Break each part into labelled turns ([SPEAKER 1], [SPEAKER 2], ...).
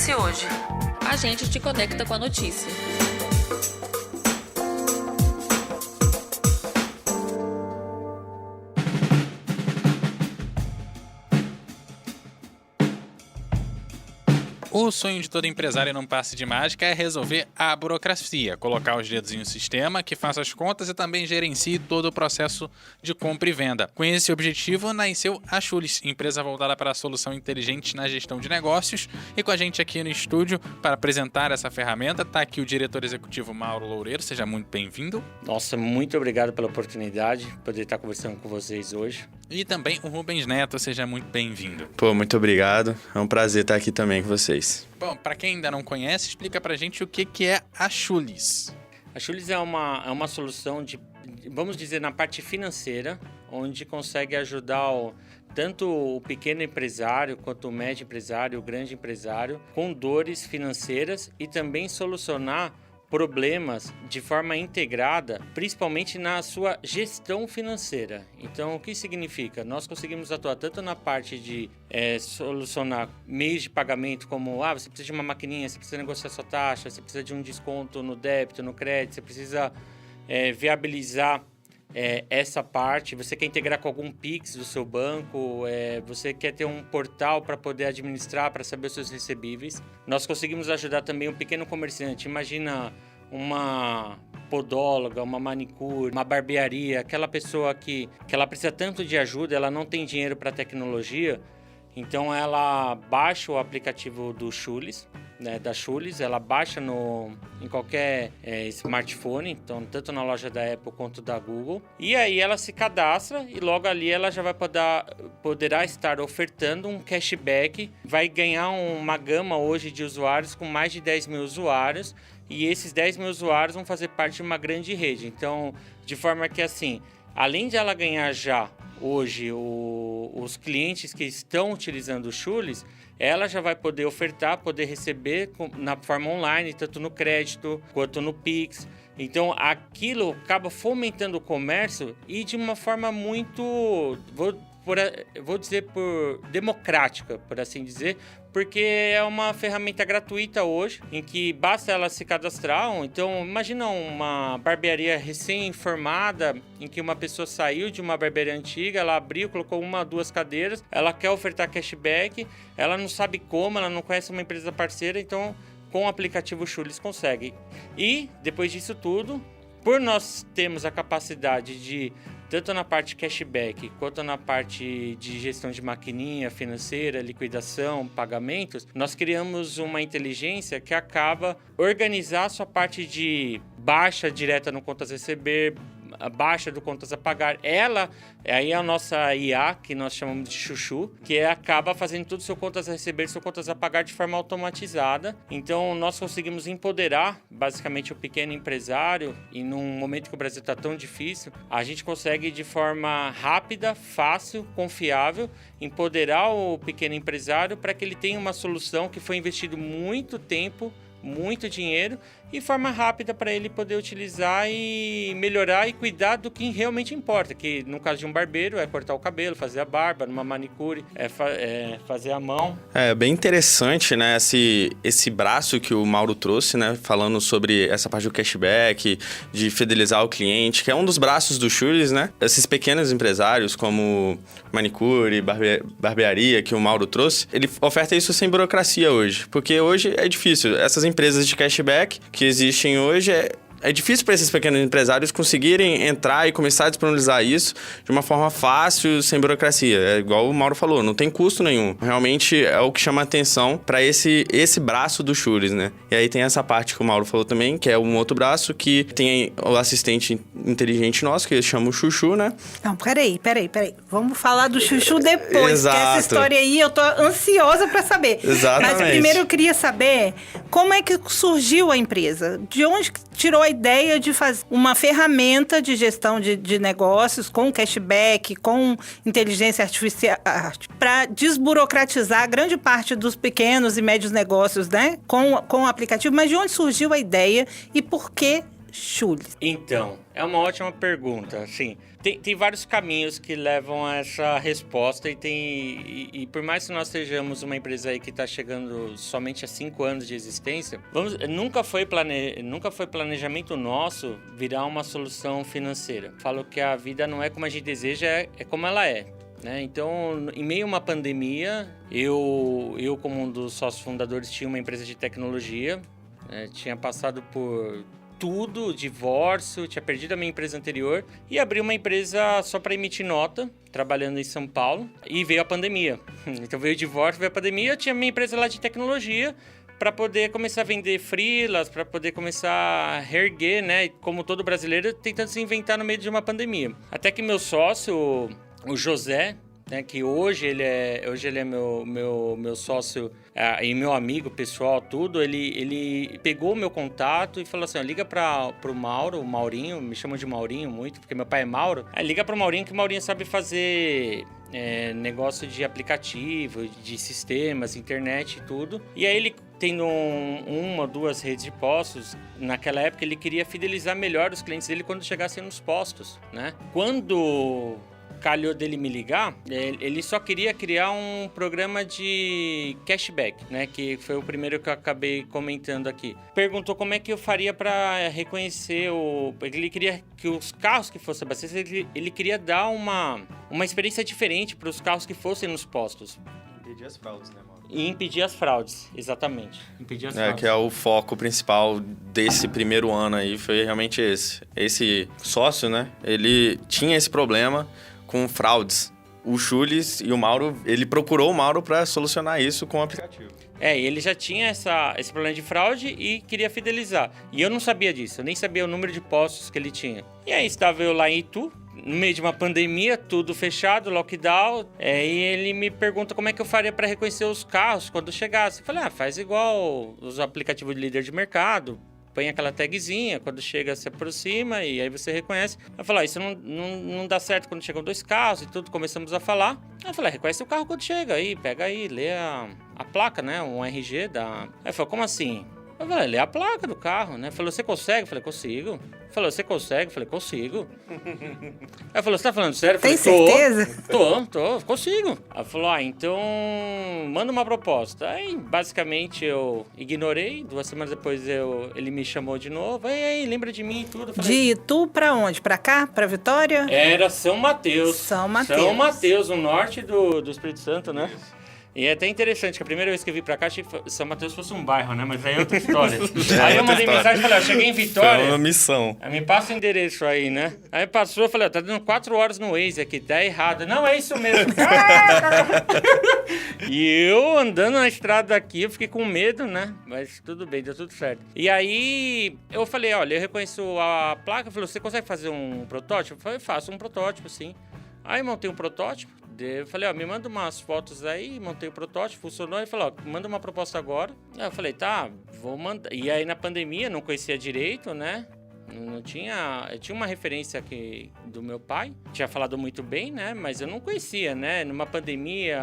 [SPEAKER 1] acontece hoje?
[SPEAKER 2] A gente te conecta com a notícia.
[SPEAKER 3] O sonho de todo empresário num passe de mágica é resolver a burocracia, colocar os dedos em um sistema que faça as contas e também gerencie todo o processo de compra e venda. Com esse objetivo, nasceu a Chulis, empresa voltada para a solução inteligente na gestão de negócios. E com a gente aqui no estúdio para apresentar essa ferramenta, está aqui o diretor executivo Mauro Loureiro. Seja muito bem-vindo.
[SPEAKER 4] Nossa, muito obrigado pela oportunidade de poder estar conversando com vocês hoje.
[SPEAKER 3] E também o Rubens Neto. Seja muito bem-vindo.
[SPEAKER 5] Pô, muito obrigado. É um prazer estar aqui também com vocês.
[SPEAKER 3] Bom, para quem ainda não conhece, explica pra gente o que é a Chulis.
[SPEAKER 4] A Chulis é uma solução de, vamos dizer, na parte financeira, onde consegue ajudar tanto o pequeno empresário, quanto o médio empresário, o grande empresário, com dores financeiras e também solucionar problemas de forma integrada, principalmente na sua gestão financeira. Então, o que significa? Nós conseguimos atuar tanto na parte de solucionar meios de pagamento, como você precisa de uma maquininha, você precisa negociar sua taxa, você precisa de um desconto no débito, no crédito, você precisa viabilizar essa parte, você quer integrar com algum Pix do seu banco, você quer ter um portal para poder administrar, para saber os seus recebíveis. Nós conseguimos ajudar também um pequeno comerciante. Imagina uma podóloga, uma manicure, uma barbearia, aquela pessoa que ela precisa tanto de ajuda, ela não tem dinheiro para tecnologia, então ela baixa o aplicativo do Chulis, da Chulis, ela baixa em qualquer smartphone, então tanto na loja da Apple quanto da Google, e aí ela se cadastra e logo ali ela já poderá estar ofertando um cashback, vai ganhar uma gama hoje de usuários com mais de 10 mil usuários, e esses 10 mil usuários vão fazer parte de uma grande rede. Então, de forma que assim, além de ela ganhar já hoje os clientes que estão utilizando o Chulis, ela já vai poder ofertar, poder receber na forma online, tanto no crédito quanto no Pix. Então, aquilo acaba fomentando o comércio e de uma forma muito, vou dizer, democrática, por assim dizer, porque é uma ferramenta gratuita hoje, em que basta ela se cadastrar. Então, imagina uma barbearia recém-formada, em que uma pessoa saiu de uma barbearia antiga, ela abriu, colocou uma ou duas cadeiras, ela quer ofertar cashback, ela não sabe como, ela não conhece uma empresa parceira, então com o aplicativo Chulis consegue. E, depois disso tudo, por nós termos a capacidade de, tanto na parte cashback, quanto na parte de gestão de maquininha financeira, liquidação, pagamentos, nós criamos uma inteligência que acaba organizar a sua parte de baixa direta no contas a receber, a baixa do contas a pagar. Ela, aí é a nossa IA, que nós chamamos de Chuchu, que acaba fazendo tudo seu contas a receber, seu contas a pagar de forma automatizada. Então, nós conseguimos empoderar, basicamente, o pequeno empresário, e num momento que o Brasil está tão difícil, a gente consegue, de forma rápida, fácil, confiável, empoderar o pequeno empresário para que ele tenha uma solução que foi investido muito tempo, muito dinheiro, e forma rápida para ele poder utilizar e melhorar e cuidar do que realmente importa, que no caso de um barbeiro é cortar o cabelo, fazer a barba, numa manicure fazer a mão.
[SPEAKER 5] É bem interessante, né, esse braço que o Mauro trouxe, né, falando sobre essa parte do cashback, de fidelizar o cliente, que é um dos braços do Chulis, né? Esses pequenos empresários como manicure, barbearia que o Mauro trouxe, ele oferta isso sem burocracia hoje, porque hoje é difícil. Essas empresas de cashback que existem hoje, é difícil para esses pequenos empresários conseguirem entrar e começar a disponibilizar isso de uma forma fácil, sem burocracia. É igual o Mauro falou, não tem custo nenhum. Realmente é o que chama atenção para esse braço do Chulis, né? E aí tem essa parte que o Mauro falou também, que é um outro braço que tem o assistente inteligente nosso, que eles chamam o Chuchu, né?
[SPEAKER 6] Não, peraí. Vamos falar do Chuchu depois,
[SPEAKER 5] Exato.
[SPEAKER 6] Porque essa história aí eu tô ansiosa para saber.
[SPEAKER 5] Exatamente.
[SPEAKER 6] Mas primeiro eu queria saber como é que surgiu a empresa? De onde tirou a ideia de fazer uma ferramenta de gestão de negócios com cashback, com inteligência artificial, para desburocratizar grande parte dos pequenos e médios negócios, né? Com o aplicativo. Mas de onde surgiu a ideia e por que Chulis?
[SPEAKER 4] Então, é uma ótima pergunta. Assim, tem vários caminhos que levam a essa resposta e por mais que nós sejamos uma empresa aí que está chegando somente a 5 anos de existência, nunca foi planejamento nosso virar uma solução financeira. Falo que a vida não é como a gente deseja, é como ela é. Né? Então, em meio a uma pandemia, eu como um dos sócios fundadores, tinha uma empresa de tecnologia, tinha passado por tudo, divórcio, tinha perdido a minha empresa anterior e abri uma empresa só para emitir nota, trabalhando em São Paulo, e veio a pandemia. Então veio o divórcio, veio a pandemia, eu tinha minha empresa lá de tecnologia para poder começar a vender freelas, para poder começar a reerguer, né? Como todo brasileiro, tentando se inventar no meio de uma pandemia. Até que meu sócio, o José, né, que hoje ele é meu sócio e meu amigo pessoal, tudo, ele pegou o meu contato e falou assim, liga pro Mauro, o Maurinho, me chamam de Maurinho muito, porque meu pai é Mauro, liga pro Maurinho, que o Maurinho sabe fazer negócio de aplicativo, de sistemas, internet e tudo. E aí ele, tendo uma ou duas redes de postos, naquela época ele queria fidelizar melhor os clientes dele quando chegassem nos postos, né? Quando calhou dele me ligar, ele só queria criar um programa de cashback, né? Que foi o primeiro que eu acabei comentando aqui. Perguntou como é que eu faria para reconhecer ele queria que os carros que fossem abastecidos, ele queria dar uma experiência diferente para os carros que fossem nos postos.
[SPEAKER 5] Impedir as fraudes, né, mano?
[SPEAKER 4] E impedir as fraudes, exatamente. Impedir as fraudes.
[SPEAKER 5] Que é o foco principal desse primeiro ano aí, foi realmente esse. Esse sócio, né, ele tinha esse problema com fraudes. O Chulis e o Mauro, ele procurou o Mauro para solucionar isso com o aplicativo.
[SPEAKER 4] Ele já tinha esse problema de fraude e queria fidelizar. E eu não sabia disso, eu nem sabia o número de postos que ele tinha. E aí estava eu lá em Itu, no meio de uma pandemia, tudo fechado, lockdown, e ele me pergunta como é que eu faria para reconhecer os carros quando chegasse. Eu falei, faz igual os aplicativos de líder de mercado, põe aquela tagzinha, quando chega se aproxima e aí você reconhece. Eu falei, isso não dá certo quando chegam 2 carros e tudo, começamos a falar. Eu falei, reconhece o carro quando chega aí, pega aí, lê a placa, né, um RG da... Aí ele falou, como assim? Eu falei, lê a placa do carro, né? Falou, você consegue? Eu falei, consigo. Falou, você consegue? Eu falei, consigo. Aí falou, você tá falando sério? Eu falei,
[SPEAKER 6] tem certeza?
[SPEAKER 4] Tô, consigo. Aí falou, então manda uma proposta. Aí, basicamente, eu ignorei. 2 semanas depois, ele me chamou de novo. Aí, lembra de mim e tudo. Falei,
[SPEAKER 6] De Itu pra onde? Pra cá? Pra Vitória?
[SPEAKER 4] Era São Mateus.
[SPEAKER 6] São Mateus.
[SPEAKER 4] São Mateus, no norte do Espírito Santo, né? E é até interessante que a primeira vez que eu vim pra cá, achei que São Mateus fosse um bairro, né? Mas aí é outra história. Aí eu mandei mensagem e falei, eu cheguei em Vitória.
[SPEAKER 5] Foi uma missão.
[SPEAKER 4] Aí me passa o endereço aí, né? Aí passou, eu falei, tá dando 4 horas no Waze aqui, tá errado. Não, é isso mesmo. E eu andando na estrada aqui, eu fiquei com medo, né? Mas tudo bem, deu tudo certo. E aí eu falei, olha, eu reconheço a placa. Ele falou, você consegue fazer um protótipo? Eu falei, faço um protótipo, sim. Aí montei um protótipo. Eu falei, me manda umas fotos aí, montei o protótipo, funcionou. Ele falou, manda uma proposta agora. Aí eu falei, tá, vou mandar. E aí na pandemia, não conhecia direito, né? Não tinha... Eu tinha uma referência aqui do meu pai, tinha falado muito bem, né? Mas eu não conhecia, né? Numa pandemia,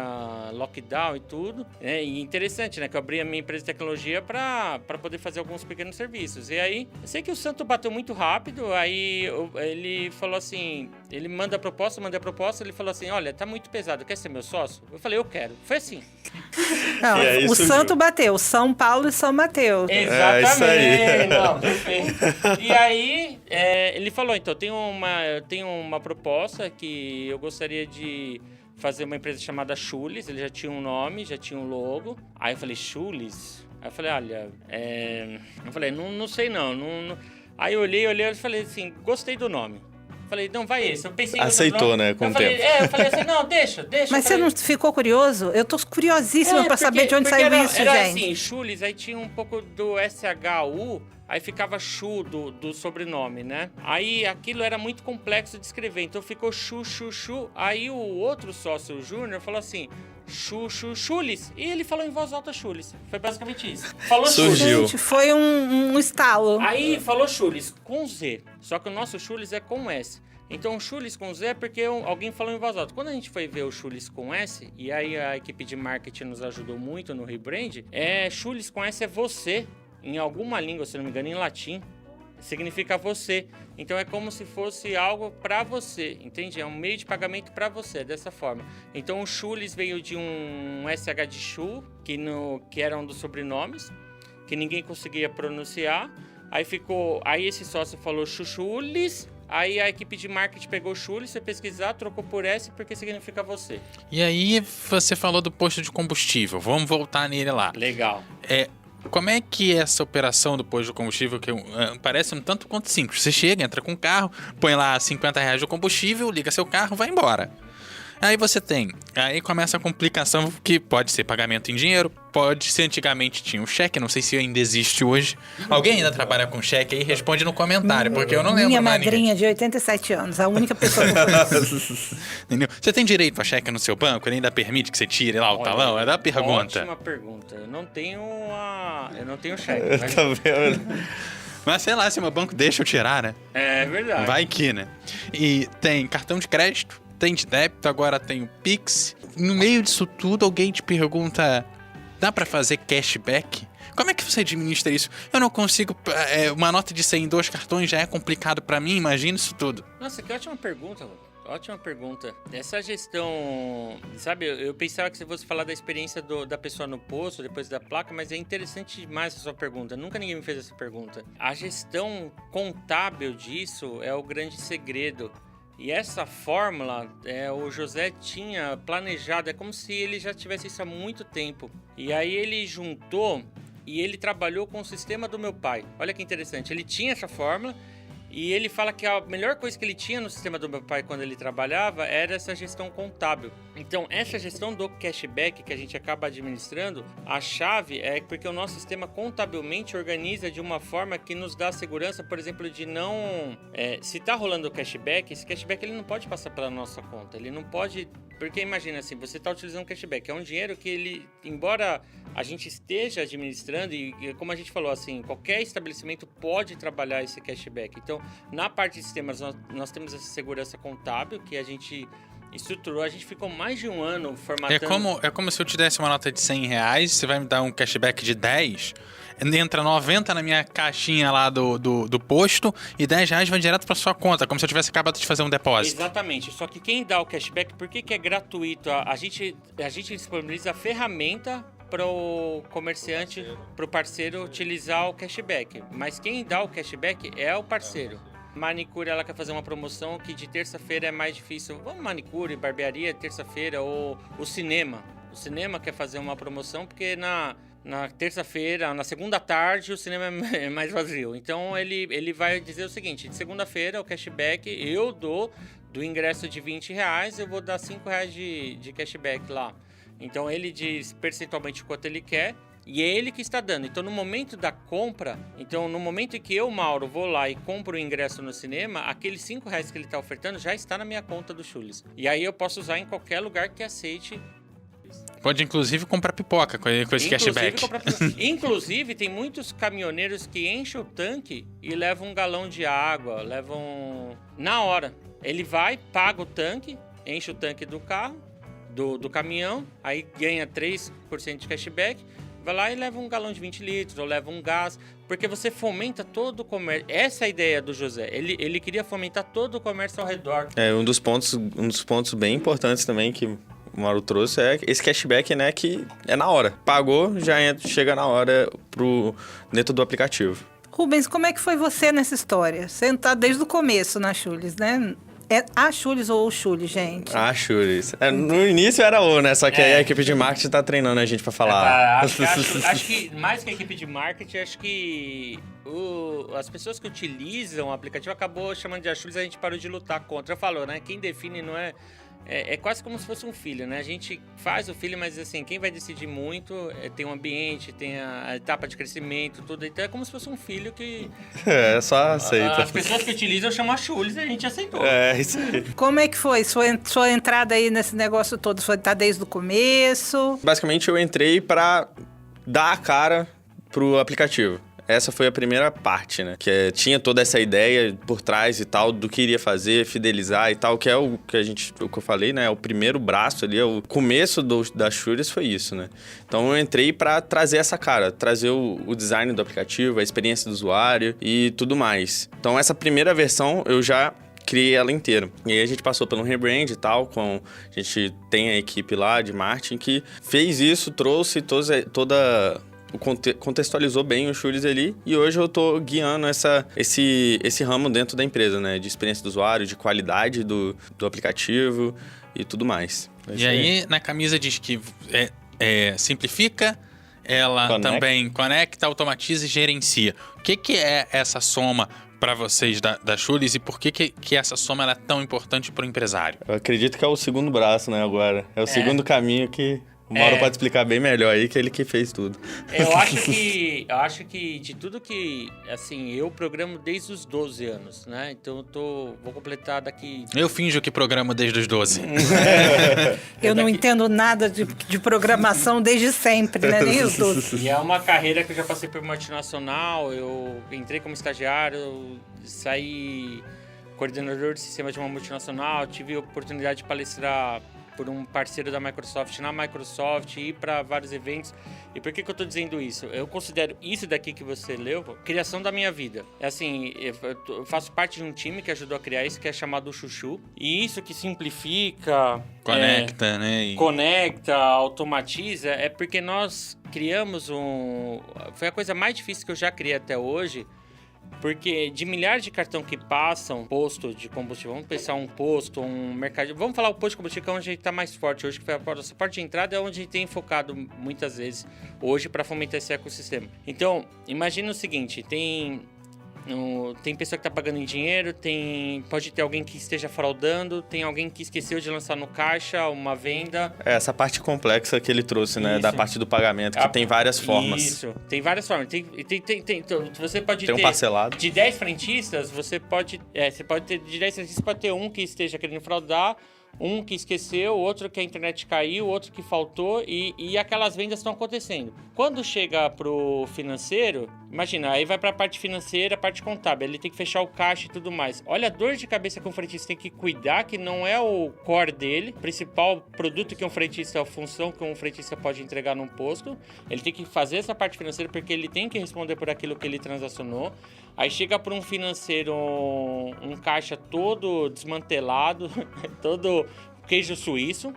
[SPEAKER 4] lockdown e tudo. E interessante, né? Que eu abri a minha empresa de tecnologia para poder fazer alguns pequenos serviços. E aí, eu sei que o santo bateu muito rápido, aí ele falou assim... Ele manda a proposta, mandei a proposta, ele falou assim, olha, tá muito pesado, quer ser meu sócio? Eu falei, eu quero. Foi assim.
[SPEAKER 6] Não,
[SPEAKER 5] aí
[SPEAKER 6] o
[SPEAKER 5] surgiu.
[SPEAKER 6] santo bateu, São Paulo e São Mateus.
[SPEAKER 4] Exatamente.
[SPEAKER 5] Isso aí.
[SPEAKER 4] Não, perfeito. E aí, ele falou, então, eu tenho uma proposta que eu gostaria de fazer uma empresa chamada Chulis. Ele já tinha um nome, já tinha um logo. Aí eu falei, Chulis? Aí eu falei, olha, eu falei, não sei não. Aí eu olhei e falei assim, gostei do nome. Falei, não, vai esse. Eu pensei em outro
[SPEAKER 5] Aceitou,
[SPEAKER 4] nome.
[SPEAKER 5] né, com o
[SPEAKER 4] falei,
[SPEAKER 5] tempo.
[SPEAKER 4] eu falei assim, não, deixa.
[SPEAKER 6] Mas você não ficou curioso? Eu tô curiosíssima pra saber de onde
[SPEAKER 4] porque
[SPEAKER 6] saiu isso,
[SPEAKER 4] era
[SPEAKER 6] gente.
[SPEAKER 4] assim, Chulis, aí tinha um pouco do SHU, aí ficava Chu do sobrenome, né? Aí aquilo era muito complexo de escrever, então ficou Chu. Aí o outro sócio, o Júnior, falou assim, Chulis. E ele falou em voz alta Chulis. Foi basicamente isso. Falou
[SPEAKER 5] Surgiu.
[SPEAKER 4] Chulis.
[SPEAKER 6] Gente, foi um estalo.
[SPEAKER 4] Aí falou Chulis com Z, só que o nosso Chulis é com S. Então o Chulis com Z é porque alguém falou em voz alta. Quando a gente foi ver o Chulis com S, e aí a equipe de marketing nos ajudou muito no rebrand, Chulis com S é você, em alguma língua, se não me engano, em latim. significa você. Então é como se fosse algo para você, entende? É um meio de pagamento para você, dessa forma. Então o Chulis veio de um SH de Chu, que era um dos sobrenomes, que ninguém conseguia pronunciar. Aí esse sócio falou Chuchulis. Aí a equipe de marketing pegou o Chulis, você pesquisar, trocou por S porque significa você.
[SPEAKER 3] E aí você falou do posto de combustível. Vamos voltar nele lá.
[SPEAKER 4] Legal.
[SPEAKER 3] Como é que é essa operação do posto de combustível, que parece um tanto quanto simples? Você chega, entra com o carro, põe lá R$50 de combustível, liga seu carro, vai embora. Aí começa a complicação, que pode ser pagamento em dinheiro, pode ser antigamente tinha um cheque, não sei se ainda existe hoje. Alguém ainda trabalha com cheque aí? Responde no comentário, porque eu não lembro
[SPEAKER 6] Minha
[SPEAKER 3] mais
[SPEAKER 6] madrinha de 87 anos, a única pessoa que eu conheço.
[SPEAKER 3] Entendeu? Você tem direito a cheque no seu banco? Ele ainda permite que você tire lá o talão? É da pergunta.
[SPEAKER 4] Ótima pergunta. Eu não tenho cheque. Mas...
[SPEAKER 5] Tá vendo?
[SPEAKER 3] Mas sei lá, se o meu banco deixa eu tirar, né?
[SPEAKER 4] É verdade.
[SPEAKER 3] Vai que, né? E tem cartão de crédito, tem de débito, agora tem o Pix. No meio disso tudo, alguém te pergunta, dá pra fazer cashback? Como é que você administra isso? Eu não consigo... uma nota de 100 em 2 cartões já é complicado pra mim, imagina isso tudo.
[SPEAKER 4] Nossa, que ótima pergunta, Rô. Ótima pergunta. Essa gestão... Sabe, eu pensava que você fosse falar da experiência da pessoa no posto, depois da placa, mas é interessante demais a sua pergunta. Nunca ninguém me fez essa pergunta. A gestão contábil disso é o grande segredo. E essa fórmula, o José tinha planejado, é como se ele já tivesse isso há muito tempo. E aí ele juntou e ele trabalhou com o sistema do meu pai. Olha que interessante, ele tinha essa fórmula e ele fala que a melhor coisa que ele tinha no sistema do meu pai quando ele trabalhava era essa gestão contábil. Então, essa gestão do cashback que a gente acaba administrando, a chave é porque o nosso sistema contabilmente organiza de uma forma que nos dá segurança, por exemplo, de não... se está rolando o cashback, esse cashback ele não pode passar pela nossa conta. Ele não pode... Porque imagina assim, você está utilizando cashback, é um dinheiro que ele, embora a gente esteja administrando, e como a gente falou assim, qualquer estabelecimento pode trabalhar esse cashback. Então, na parte de sistemas, nós temos essa segurança contábil que a gente estruturou, a gente ficou mais de um ano formatando...
[SPEAKER 3] É como se eu te desse uma nota de R$100, você vai me dar um cashback de 10, entra 90 na minha caixinha lá do posto e R$10 vai direto pra sua conta, como se eu tivesse acabado de fazer um depósito.
[SPEAKER 4] Exatamente, só que quem dá o cashback, por que é gratuito? A gente disponibiliza a ferramenta para o comerciante, para o parceiro utilizar o cashback, mas quem dá o cashback é o parceiro. Manicure, ela quer fazer uma promoção que de terça-feira é mais difícil. Vamos manicure, barbearia, terça-feira, ou o cinema. O cinema quer fazer uma promoção porque na terça-feira, na segunda tarde, o cinema é mais vazio. Então, ele vai dizer o seguinte, de segunda-feira, o cashback, eu dou do ingresso de R$20, eu vou dar R$5 de cashback lá. Então, ele diz percentualmente quanto ele quer. E é ele que está dando. Então, no momento da compra, no momento em que eu, Mauro, vou lá e compro o ingresso no cinema, aqueles R$5 que ele está ofertando já está na minha conta do Chulis. E aí eu posso usar em qualquer lugar que aceite.
[SPEAKER 3] Pode, inclusive, comprar pipoca com esse cashback.
[SPEAKER 4] Inclusive, tem muitos caminhoneiros que enchem o tanque e levam um galão de água, na hora. Ele vai, paga o tanque, enche o tanque do carro, do caminhão, aí ganha 3% de cashback, vai lá e leva um galão de 20 litros, ou leva um gás, porque você fomenta todo o comércio. Essa é a ideia do José. Ele queria fomentar todo o comércio ao redor.
[SPEAKER 5] Um dos pontos bem importantes também que o Mauro trouxe é esse cashback, né, que é na hora. Pagou, chega na hora dentro do aplicativo.
[SPEAKER 6] Rubens, como é que foi você nessa história? Você tá desde o começo na Chulis, né? É a Chulis ou o Chulis, gente?
[SPEAKER 5] A Chulis. No início era o, né? Só que aí a equipe de marketing tá treinando a gente pra falar.
[SPEAKER 4] Acho que mais que a equipe de marketing, acho que as pessoas que utilizam o aplicativo acabou chamando de a Chulis, a gente parou de lutar contra. Eu falo, né? Quem define não é... É quase como se fosse um filho, né? A gente faz o filho, mas assim, quem vai decidir muito tem o ambiente, tem a etapa de crescimento, tudo. Então é como se fosse um filho que...
[SPEAKER 5] só aceita.
[SPEAKER 4] As pessoas que utilizam chamam a Chulis e a gente aceitou.
[SPEAKER 5] Isso aí.
[SPEAKER 6] Como é que foi sua entrada aí nesse negócio todo? Foi tá desde o começo?
[SPEAKER 5] Basicamente eu entrei pra dar a cara pro aplicativo. essa foi a primeira parte, né? Que tinha toda essa ideia por trás e tal, do que iria fazer, fidelizar e tal, que é o que eu falei, né? O primeiro braço ali, o começo da Shuri's foi isso, né? Então eu entrei pra trazer essa cara, trazer o design do aplicativo, a experiência do usuário e tudo mais. Então essa primeira versão eu já criei ela inteira. E aí a gente passou pelo rebrand e tal, a gente tem a equipe lá de marketing que fez isso, trouxe contextualizou bem o Shuri's ali, e hoje eu tô guiando esse ramo dentro da empresa, né? De experiência do usuário, de qualidade do aplicativo e tudo mais.
[SPEAKER 3] E aí, na camisa diz que simplifica, ela também conecta, automatiza e gerencia. O que é essa soma para vocês da Shuri's e por que essa soma ela é tão importante para o empresário?
[SPEAKER 5] Eu acredito que é o segundo braço, né, agora. É o segundo caminho que o Mauro pode explicar bem melhor aí, que ele que fez tudo.
[SPEAKER 4] Eu acho que de tudo que, assim, eu programo desde os 12 anos, né? Então vou completar daqui...
[SPEAKER 3] Eu finjo que programo desde os 12.
[SPEAKER 6] Eu não entendo nada de programação desde sempre, né? Nem os 12.
[SPEAKER 4] E é uma carreira que eu já passei por multinacional, eu entrei como estagiário, saí coordenador de sistema de uma multinacional, tive a oportunidade de palestrar por um parceiro da Microsoft na Microsoft, ir para vários eventos. E por que eu estou dizendo isso? Eu considero isso daqui que você leu criação da minha vida. É assim, eu faço parte de um time que ajudou a criar isso, que é chamado Chuchu. E isso que simplifica...
[SPEAKER 3] Conecta, né?
[SPEAKER 4] Conecta, automatiza, é porque nós criamos foi a coisa mais difícil que eu já criei até hoje. Porque de milhares de cartão que passam, posto de combustível, vamos pensar um posto, um mercado... Vamos falar o posto de combustível, que é onde a gente está mais forte hoje, que foi a porta de entrada, é onde a gente tem focado muitas vezes hoje para fomentar esse ecossistema. Então, imagina o seguinte, tem pessoa que está pagando em dinheiro, pode ter alguém que esteja fraudando, tem alguém que esqueceu de lançar no caixa uma venda.
[SPEAKER 5] Essa parte complexa que ele trouxe, né? Isso. Da parte do pagamento, que tem várias formas.
[SPEAKER 4] Isso, tem várias formas. Então, você pode ter...
[SPEAKER 5] um parcelado.
[SPEAKER 4] De 10 frentistas, você pode ter... De 10 frentistas, pode ter um que esteja querendo fraudar, um que esqueceu, outro que a internet caiu, outro que faltou e aquelas vendas estão acontecendo. Quando chega pro financeiro, imagina, aí vai pra parte financeira, parte contábil, ele tem que fechar o caixa e tudo mais. Olha a dor de cabeça que um frentista tem que cuidar, que não é o core dele, o principal produto que um frentista, a função que um frentista pode entregar num posto. Ele tem que fazer essa parte financeira porque ele tem que responder por aquilo que ele transacionou. Aí chega para um financeiro um caixa todo desmantelado, todo queijo suíço.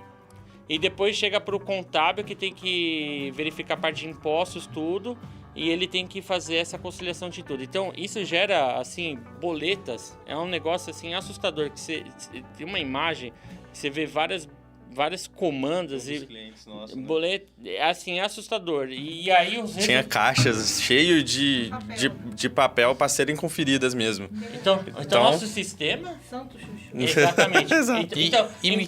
[SPEAKER 4] E depois chega para o contábil que tem que verificar a parte de impostos, tudo. E ele tem que fazer essa conciliação de tudo. Então, isso gera, assim, boletas. É um negócio, assim, assustador. Que você tem uma imagem, você vê várias comandas e
[SPEAKER 5] clientes nossos, né?
[SPEAKER 4] boleto, assim, é assustador. E aí
[SPEAKER 5] tinha caixas cheias de papel para serem conferidas mesmo.
[SPEAKER 4] Então nosso sistema...
[SPEAKER 6] Santo Chuchu.
[SPEAKER 4] Exatamente.
[SPEAKER 5] Exato.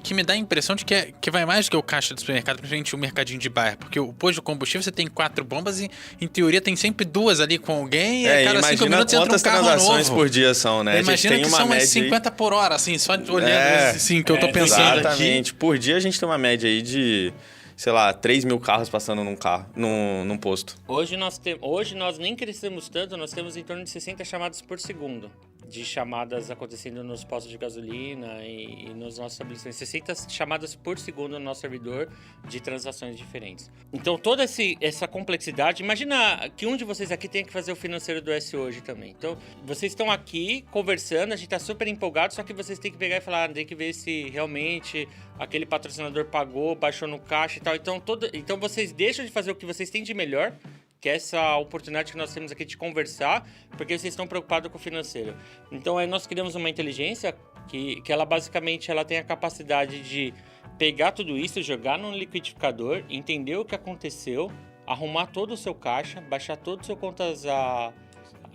[SPEAKER 3] Que me dá a impressão de que vai mais do que o caixa do supermercado, principalmente o mercadinho de bairro. Porque o posto de combustível você tem 4 bombas e, em teoria, tem sempre 2 ali com alguém. E cada 5 minutos entra um carro
[SPEAKER 5] transações
[SPEAKER 3] novo.
[SPEAKER 5] Por dia são, né?
[SPEAKER 3] Imagina que são umas 50 por hora, assim, só olhando assim, que eu tô pensando
[SPEAKER 5] exatamente.
[SPEAKER 3] aqui.
[SPEAKER 5] Por dia a gente tem uma média aí de, sei lá, 3 mil carros passando num posto.
[SPEAKER 4] Hoje nós nem crescemos tanto, nós temos em torno de 60 chamadas por segundo. De chamadas acontecendo nos postos de gasolina e nos nossos estabelecimentos. 60 chamadas por segundo no nosso servidor de transações diferentes. Então, toda essa complexidade... Imagina que um de vocês aqui tenha que fazer o financeiro do S hoje também. Então, vocês estão aqui conversando, a gente está super empolgado, só que vocês têm que pegar e falar, tem que ver se realmente aquele patrocinador pagou, baixou no caixa e tal. Então, vocês deixam de fazer o que vocês têm de melhor, que é essa oportunidade que nós temos aqui de conversar, porque vocês estão preocupados com o financeiro. Então, aí nós criamos uma inteligência que ela basicamente tem a capacidade de pegar tudo isso, jogar num liquidificador, entender o que aconteceu, arrumar todo o seu caixa, baixar todas as suas contas a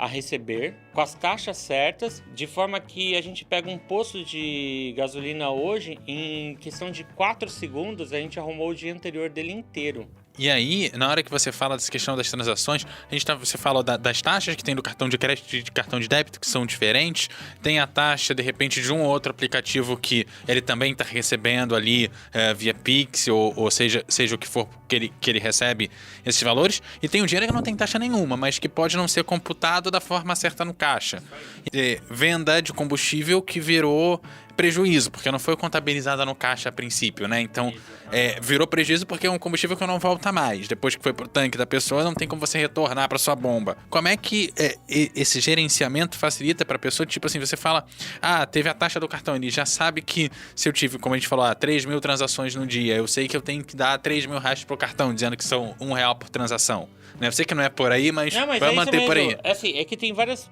[SPEAKER 4] receber, com as caixas certas, de forma que a gente pega um posto de gasolina hoje, em questão de 4 segundos, a gente arrumou o dia anterior dele inteiro.
[SPEAKER 3] E aí, na hora que você fala dessa questão das transações, você fala das taxas que tem do cartão de crédito e de cartão de débito, que são diferentes. Tem a taxa, de repente, de um ou outro aplicativo que ele também está recebendo ali via Pix, ou seja o que for que ele recebe esses valores. E tem o dinheiro que não tem taxa nenhuma, mas que pode não ser computado da forma certa no caixa. Venda de combustível que virou prejuízo, porque não foi contabilizada no caixa a princípio, né? Então, virou prejuízo porque é um combustível que não volta mais. Depois que foi pro tanque da pessoa, não tem como você retornar para sua bomba. Como é que esse gerenciamento facilita para a pessoa? Tipo assim, você fala, teve a taxa do cartão, ele já sabe que se eu tive, como a gente falou, 3.000 transações no dia, eu sei que eu tenho que dar 3.000 reais pro cartão, dizendo que são R$1 por transação. Né? Eu sei que não é por aí, mas vai manter por aí.
[SPEAKER 4] É que tem várias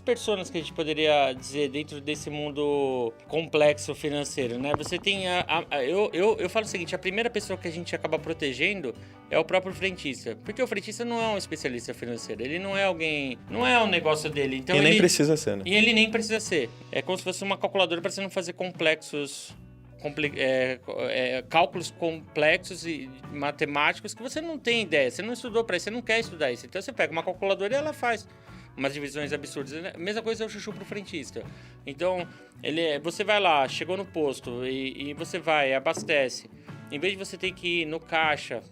[SPEAKER 4] personas que a gente poderia dizer dentro desse mundo complexo financeiro, né? Você tem eu falo o seguinte, a primeira pessoa que a gente acaba protegendo é o próprio frentista, porque o frentista não é um especialista financeiro, ele não é alguém, não é um negócio dele, então
[SPEAKER 5] nem precisa ser, né?
[SPEAKER 4] E ele nem precisa ser. É como se fosse uma calculadora para você não fazer cálculos complexos e matemáticos que você não tem ideia, você não estudou para isso, você não quer estudar isso, então você pega uma calculadora e ela faz umas divisões absurdas. A mesma coisa é o chuchu pro frentista. Então, você vai lá, chegou no posto e você vai, abastece. Em vez de você ter que ir no caixa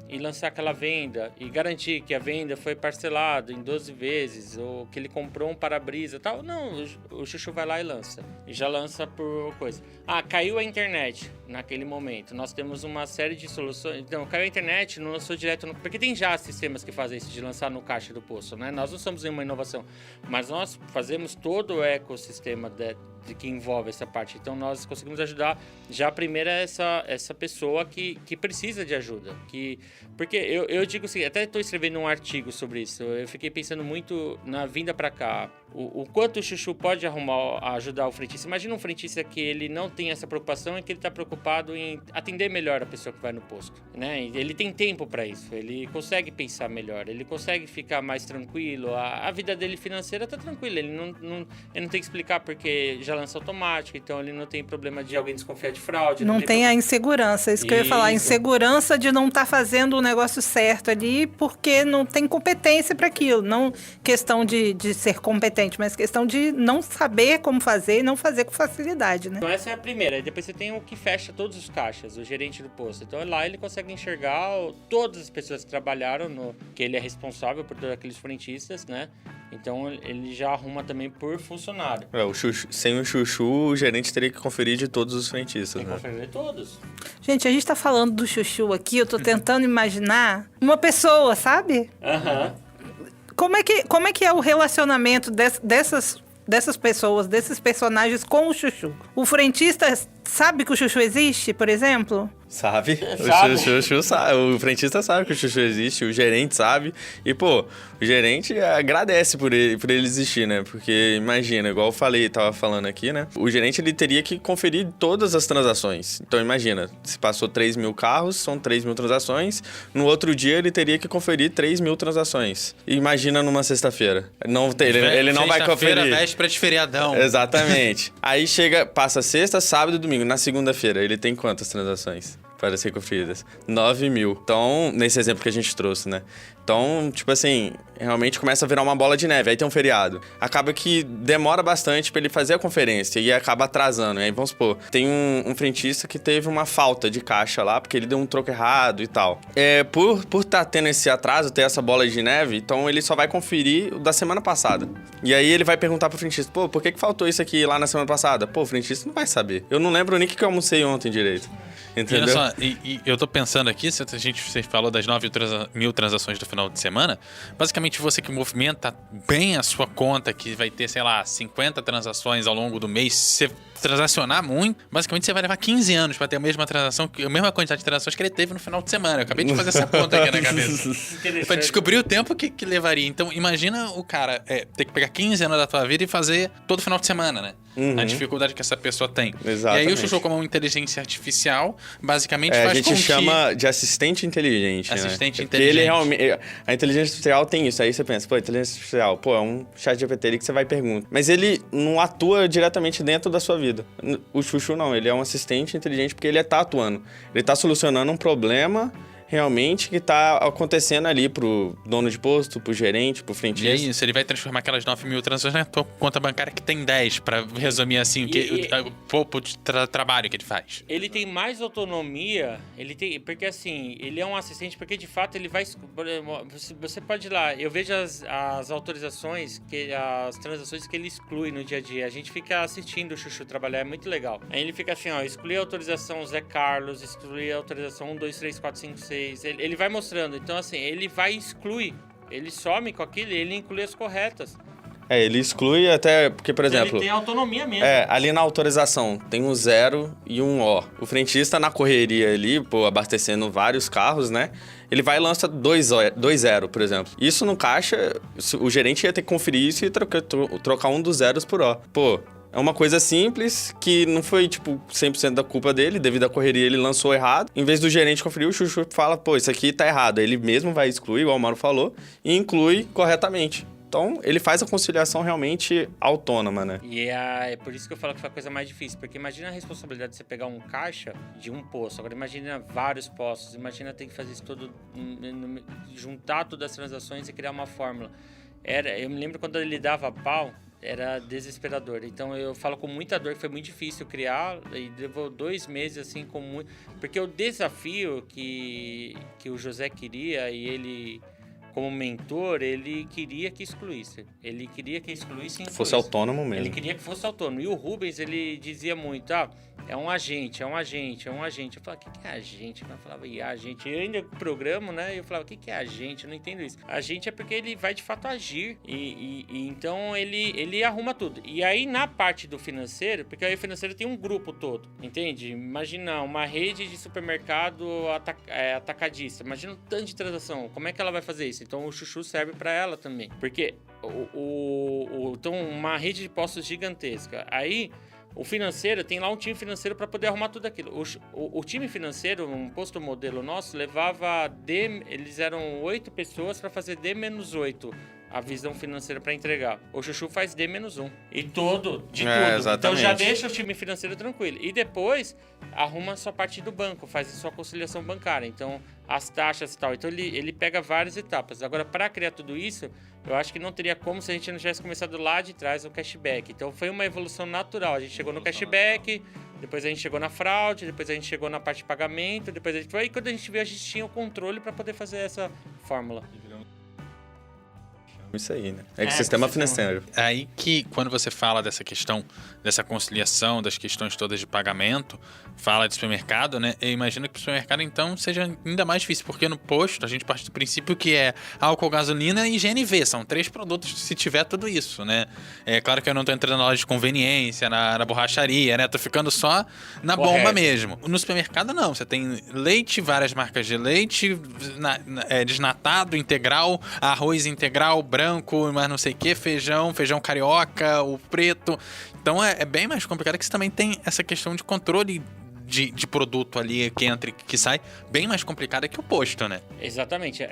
[SPEAKER 4] e lançar aquela venda e garantir que a venda foi parcelada em 12 vezes ou que ele comprou um para-brisa e tal, não, o chuchu vai lá e lança. E já lança por coisa. Caiu a internet naquele momento. Nós temos uma série de soluções. Então, caiu a internet, não lançou direto porque tem já sistemas que fazem isso de lançar no caixa do posto, né? Nós não somos uma inovação, mas nós fazemos todo o ecossistema de que envolve essa parte. Então, nós conseguimos ajudar já a primeira essa pessoa que precisa de ajuda. Porque eu digo assim, até estou escrevendo um artigo sobre isso. Eu fiquei pensando muito na vinda para cá. O quanto o chuchu pode ajudar o frentista. Imagina um frentista que ele não tem essa preocupação e que ele está preocupado em atender melhor a pessoa que vai no posto, né? Ele tem tempo para isso, ele consegue pensar melhor, ele consegue ficar mais tranquilo, a vida dele financeira está tranquila, ele não tem que explicar porque já lança automático, então ele não tem problema de alguém desconfiar de fraude.
[SPEAKER 6] Não tem a insegurança, isso que eu ia falar, a insegurança de não estar fazendo o negócio certo ali porque não tem competência para aquilo, não questão de ser competente, mas questão de não saber como fazer e não fazer com facilidade, né?
[SPEAKER 4] Então essa é a primeira. E depois você tem o que fecha todos os caixas, o gerente do posto. Então lá ele consegue enxergar todas as pessoas que trabalharam, que ele é responsável por todos aqueles frentistas, né? Então ele já arruma também por funcionário.
[SPEAKER 5] Sem o chuchu, o gerente teria que conferir de todos os frentistas, né?
[SPEAKER 4] Conferir de todos.
[SPEAKER 6] Gente, a gente tá falando do chuchu aqui, eu tô tentando imaginar uma pessoa, sabe? Como é que é o relacionamento dessas pessoas, desses personagens com o chuchu? O frentista sabe que o chuchu existe, por exemplo?
[SPEAKER 5] Sabe?
[SPEAKER 4] Sabe.
[SPEAKER 5] O chuchu sabe. O frentista sabe que o chuchu existe, o gerente sabe. E, o gerente agradece por ele existir, né? Porque, imagina, igual eu tava falando aqui, né? O gerente, ele teria que conferir todas as transações. Então, imagina, se passou 3.000 carros, são 3.000 transações. No outro dia, ele teria que conferir 3.000 transações. E imagina numa sexta-feira. Ele não vai conferir.
[SPEAKER 3] Sexta-feira, véspera de feriadão.
[SPEAKER 5] Exatamente. Aí passa sexta, sábado e domingo. Na segunda-feira, ele tem quantas transações para ser conferidas? 9.000. Então, nesse exemplo que a gente trouxe, né? Então, tipo assim, realmente começa a virar uma bola de neve. Aí tem um feriado. Acaba que demora bastante pra ele fazer a conferência e acaba atrasando. E aí, vamos supor, tem um frentista que teve uma falta de caixa lá, porque ele deu um troco errado e tal. Por tá tendo esse atraso, ter essa bola de neve, então ele só vai conferir o da semana passada. E aí ele vai perguntar pro frentista, por que faltou isso aqui lá na semana passada? O frentista não vai saber. Eu não lembro nem o que eu almocei ontem direito. Entendeu?
[SPEAKER 3] E olha só, e eu tô pensando aqui, você falou das 9.000 transações do final de semana, basicamente você que movimenta bem a sua conta, que vai ter, sei lá, 50 transações ao longo do mês, se você transacionar muito, basicamente você vai levar 15 anos pra ter a mesma transação, a mesma quantidade de transações que ele teve no final de semana. Eu acabei de fazer essa conta aqui na cabeça. Pra descobrir o tempo que levaria. Então, imagina o cara ter que pegar 15 anos da tua vida e fazer todo final de semana, né? A dificuldade que essa pessoa tem.
[SPEAKER 5] Exatamente.
[SPEAKER 3] E aí o chuchu, como uma inteligência artificial, basicamente faz com que...
[SPEAKER 5] A gente chama de assistente inteligente,
[SPEAKER 3] Assistente
[SPEAKER 5] né?
[SPEAKER 3] inteligente.
[SPEAKER 5] Ele realmente... A inteligência artificial tem isso. Aí você pensa, inteligência artificial, é um chat GPT ali que você vai e pergunta. Mas ele não atua diretamente dentro da sua vida. O chuchu não, ele é um assistente inteligente porque ele tá atuando. Ele tá solucionando um problema realmente que tá acontecendo ali pro dono de posto, pro gerente, pro
[SPEAKER 3] E
[SPEAKER 5] frentista.
[SPEAKER 3] é isso, ele vai transformar aquelas 9 mil transações na tua conta bancária que tem 10, pra resumir assim, o pouco de trabalho que ele faz.
[SPEAKER 4] Ele tem mais autonomia, porque assim, ele é um assistente, porque de fato ele vai... Você pode ir lá, eu vejo as autorizações, as transações que ele exclui no dia a dia. A gente fica assistindo o Chuchu trabalhar, é muito legal. Aí ele fica assim, ó, excluir a autorização Zé Carlos, excluir a autorização 1, 2, 3, 4, 5, 6. Ele vai mostrando. Então, assim, ele vai excluir. Ele some com aquilo e ele inclui as corretas.
[SPEAKER 5] Ele exclui até, porque, por exemplo...
[SPEAKER 4] Ele tem autonomia mesmo.
[SPEAKER 5] Ali na autorização tem um 0 e um O. O frentista na correria ali, abastecendo vários carros, né? Ele vai e lança 2-0, por exemplo. Isso no caixa, o gerente ia ter que conferir isso e trocar um dos zeros por O. É uma coisa simples, que não foi, 100% da culpa dele. Devido à correria, ele lançou errado. Em vez do gerente conferir, o Chuchu fala, isso aqui tá errado. Ele mesmo vai excluir, igual o Mauro falou, e inclui corretamente. Então, ele faz a conciliação realmente autônoma, né?
[SPEAKER 4] E é por isso que eu falo que foi a coisa mais difícil. Porque imagina a responsabilidade de você pegar um caixa de um posto. Agora, imagina vários postos. Imagina ter que fazer isso tudo, juntar todas as transações e criar uma fórmula. Eu me lembro quando ele dava pau, era desesperador. Então, eu falo com muita dor que foi muito difícil criar. E levou 2 meses, assim, com muito... Porque o desafio que o José queria e ele... Como mentor, ele queria que excluísse. Ele queria que excluísse e incluísse.
[SPEAKER 5] Fosse autônomo mesmo.
[SPEAKER 4] Ele queria que fosse autônomo. E o Rubens, ele dizia muito, é um agente. Eu falava, o que é agente? Eu falava, agente? Eu ainda programo, né? Eu falava, o que é agente? Eu não entendo isso. Agente é porque ele vai, de fato, agir. E então, ele arruma tudo. E aí, na parte do financeiro, porque aí o financeiro tem um grupo todo, entende? Imagina uma rede de supermercado atacadista. Imagina um tanto de transação. Como é que ela vai fazer isso? Então, o Chuchu serve para ela também. Porque então, uma rede de postos gigantesca. Aí, o financeiro tem lá um time financeiro para poder arrumar tudo aquilo. O time financeiro, um posto modelo nosso, levava eles eram 8 pessoas para fazer D-8. A visão financeira para entregar. O Chuchu faz D-1. E tudo.
[SPEAKER 5] Exatamente.
[SPEAKER 4] Então já deixa o time financeiro tranquilo. E depois arruma a sua parte do banco, faz a sua conciliação bancária. Então, as taxas e tal. Então, ele pega várias etapas. Agora, para criar tudo isso, eu acho que não teria como se a gente não tivesse começado lá de trás o cashback. Então, foi uma evolução natural. A gente chegou no cashback, depois a gente chegou na fraude, depois a gente chegou na parte de pagamento, depois a gente... Aí, quando a gente viu, a gente tinha o controle para poder fazer essa fórmula.
[SPEAKER 5] Isso aí, né? Ecossistema financeiro.
[SPEAKER 3] Aí que, quando você fala dessa questão, dessa conciliação, das questões todas de pagamento, fala de supermercado, né? Eu imagino que o supermercado, então, seja ainda mais difícil, porque no posto a gente parte do princípio que é álcool, gasolina e GNV. São 3 produtos se tiver tudo isso, né? É claro que eu não tô entrando na loja de conveniência, na borracharia, né? Tô ficando só na bomba mesmo. No supermercado, não. Você tem leite, várias marcas de leite, desnatado, integral, arroz integral, branco, mas não sei o que, feijão carioca, o preto. Então é bem mais complicado, que você também tem essa questão de controle de produto ali que entra e que sai, bem mais complicada que o posto, né?
[SPEAKER 4] Exatamente.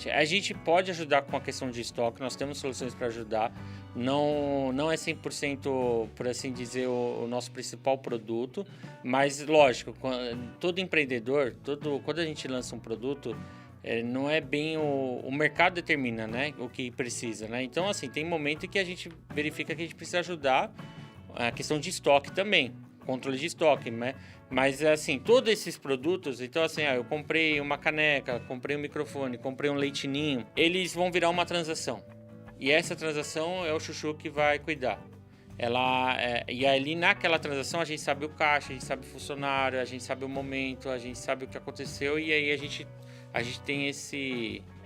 [SPEAKER 4] A gente pode ajudar com a questão de estoque, nós temos soluções para ajudar. Não é 100%, por assim dizer, o nosso principal produto, mas lógico, todo empreendedor, quando a gente lança um produto, não é bem o mercado determina, né, o que precisa, né? Então, assim, tem momento que a gente verifica que a gente precisa ajudar a questão de estoque também, controle de estoque, né? Mas, assim, todos esses produtos, então, assim, eu comprei uma caneca, comprei um microfone, comprei um leitinho, eles vão virar uma transação. E essa transação é o Chuchu que vai cuidar. E ali naquela transação a gente sabe o caixa, a gente sabe o funcionário, a gente sabe o momento, a gente sabe o que aconteceu, e aí a gente tem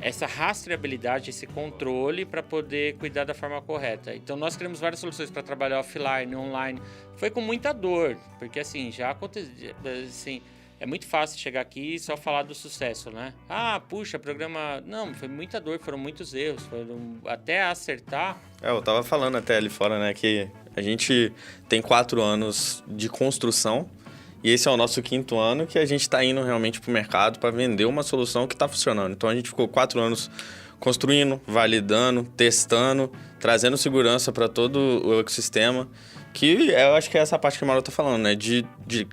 [SPEAKER 4] essa rastreabilidade, esse controle para poder cuidar da forma correta. Então, nós criamos várias soluções para trabalhar offline, online. Foi com muita dor, porque assim, já aconteceu, assim, é muito fácil chegar aqui e só falar do sucesso, né? Puxa, programa... Não, foi muita dor, foram muitos erros, até acertar...
[SPEAKER 5] Eu tava falando até ali fora, né, que a gente tem 4 anos de construção. E esse é o nosso 5º ano que a gente está indo realmente para o mercado para vender uma solução que está funcionando. Então, a gente ficou 4 anos construindo, validando, testando, trazendo segurança para todo o ecossistema. Que eu acho que é essa parte que o Mauro tá falando, né?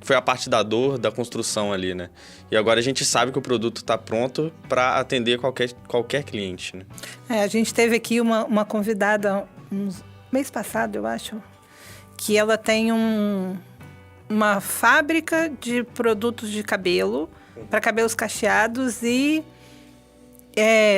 [SPEAKER 5] Foi a parte da dor, da construção ali, né? E agora a gente sabe que o produto tá pronto para atender qualquer cliente, né?
[SPEAKER 6] A gente teve aqui uma convidada mês passado, eu acho, que ela tem uma fábrica de produtos de cabelo para cabelos cacheados e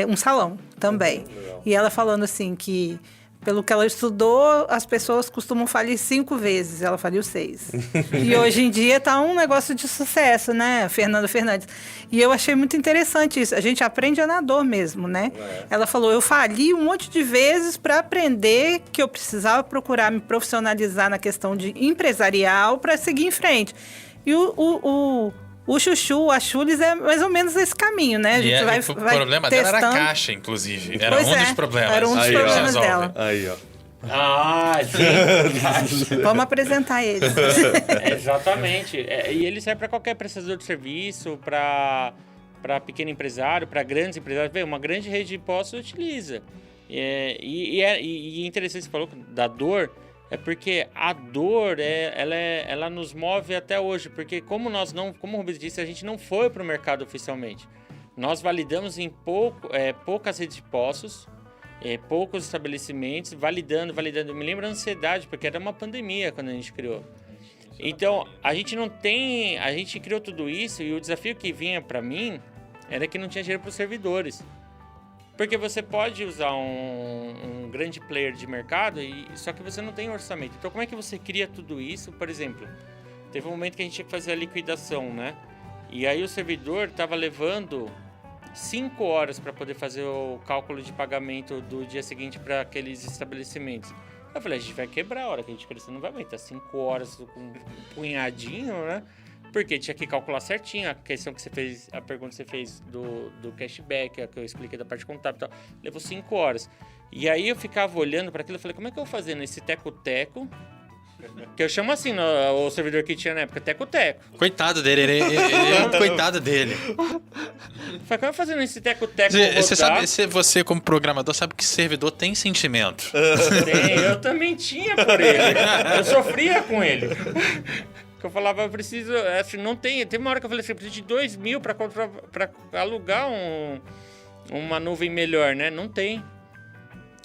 [SPEAKER 6] um salão também. E ela falando assim que, pelo que ela estudou, as pessoas costumam falir 5 vezes. Ela faliu 6. E hoje em dia tá um negócio de sucesso, né? Fernanda Fernandes. E eu achei muito interessante isso. A gente aprende na dor mesmo, né? Ela falou, eu fali um monte de vezes para aprender que eu precisava procurar me profissionalizar na questão de empresarial para seguir em frente. E o Chuchu, a Chulis é mais ou menos esse caminho, né? A gente vai
[SPEAKER 3] o problema dela era a caixa, inclusive. Era um dos problemas.
[SPEAKER 6] Era um dos problemas dela.
[SPEAKER 5] Aí, ó.
[SPEAKER 4] Ah, sim.
[SPEAKER 6] Vamos apresentar eles.
[SPEAKER 4] Exatamente. E ele serve para qualquer prestador de serviço, para pequeno empresário, para grandes empresários. Bem, uma grande rede de postos utiliza. E é interessante que você falou da dor, porque a dor, ela nos move até hoje. Porque como o Rubens disse, a gente não foi para o mercado oficialmente. Nós validamos em poucas redes de postos, poucos estabelecimentos, validando. Eu me lembro da ansiedade, porque era uma pandemia quando a gente criou. Então, a gente criou tudo isso e o desafio que vinha para mim era que não tinha dinheiro para os servidores. Porque você pode usar um grande player de mercado, só que você não tem orçamento. Então, como é que você cria tudo isso? Por exemplo, teve um momento que a gente tinha que fazer a liquidação, né? E aí o servidor estava levando 5 horas para poder fazer o cálculo de pagamento do dia seguinte para aqueles estabelecimentos. Eu falei, a gente vai quebrar a hora que a gente crescer, não vai aguentar 5 horas com um punhadinho, né? Porque tinha que calcular certinho a questão que você fez, a pergunta que você fez do cashback, a que eu expliquei da parte contábil e tal. Levou 5 horas. E aí eu ficava olhando para aquilo e falei, como é que eu vou fazer nesse teco-teco? Que eu chamo assim o servidor que tinha na época, teco-teco.
[SPEAKER 3] Coitado dele, ele é um coitado dele.
[SPEAKER 4] Falei, como eu fazer nesse teco-teco?
[SPEAKER 3] Você, como programador, sabe que servidor tem sentimento.
[SPEAKER 4] Eu também tinha por ele. Eu sofria com ele. Eu falava, eu preciso, assim, não tem. Teve uma hora que eu falei assim, eu preciso de 2.000 para alugar uma nuvem melhor, né? Não tem.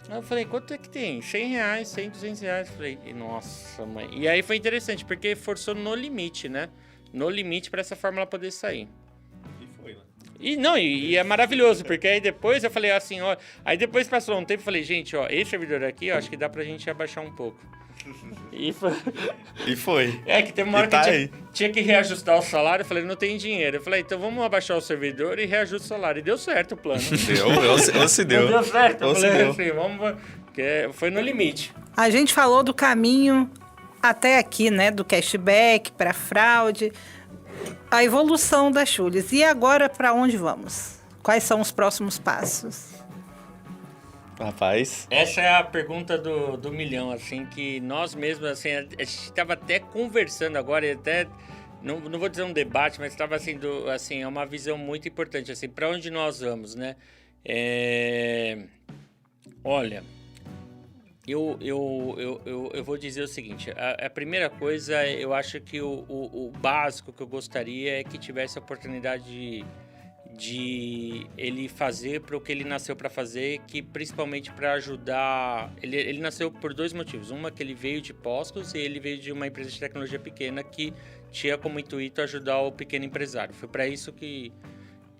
[SPEAKER 4] Aí eu falei, quanto é que tem? 100 reais, 100, 200 reais. Falei, nossa, mãe. E aí foi interessante, porque forçou no limite, né? No limite para essa fórmula poder sair.
[SPEAKER 5] E foi, né?
[SPEAKER 4] E é maravilhoso, porque aí depois eu falei assim, ó. Aí depois passou um tempo e falei, gente, ó, esse servidor aqui, ó, acho que dá pra gente abaixar um pouco. E foi. Que teve uma hora que tinha que reajustar o salário. Eu falei, não tem dinheiro. Eu falei, então vamos abaixar o servidor e reajusta o salário. E deu certo o plano. Deu certo. Eu falei assim, vamos... Foi no limite.
[SPEAKER 6] A gente falou do caminho até aqui, né? Do cashback para fraude. A evolução da Chulis. E agora, para onde vamos? Quais são os próximos passos?
[SPEAKER 5] Rapaz.
[SPEAKER 4] Essa é a pergunta do milhão, assim, que nós mesmos, assim, a gente estava até conversando agora, e até, não vou dizer um debate, mas estava sendo, assim, é uma visão muito importante, assim, para onde nós vamos, né? Olha, eu vou dizer o seguinte, a primeira coisa, eu acho que o básico que eu gostaria é que tivesse a oportunidade de ele fazer para o que ele nasceu para fazer, que principalmente para ajudar... Ele nasceu por 2 motivos. Uma, que ele veio de postos, e ele veio de uma empresa de tecnologia pequena que tinha como intuito ajudar o pequeno empresário. Foi para isso que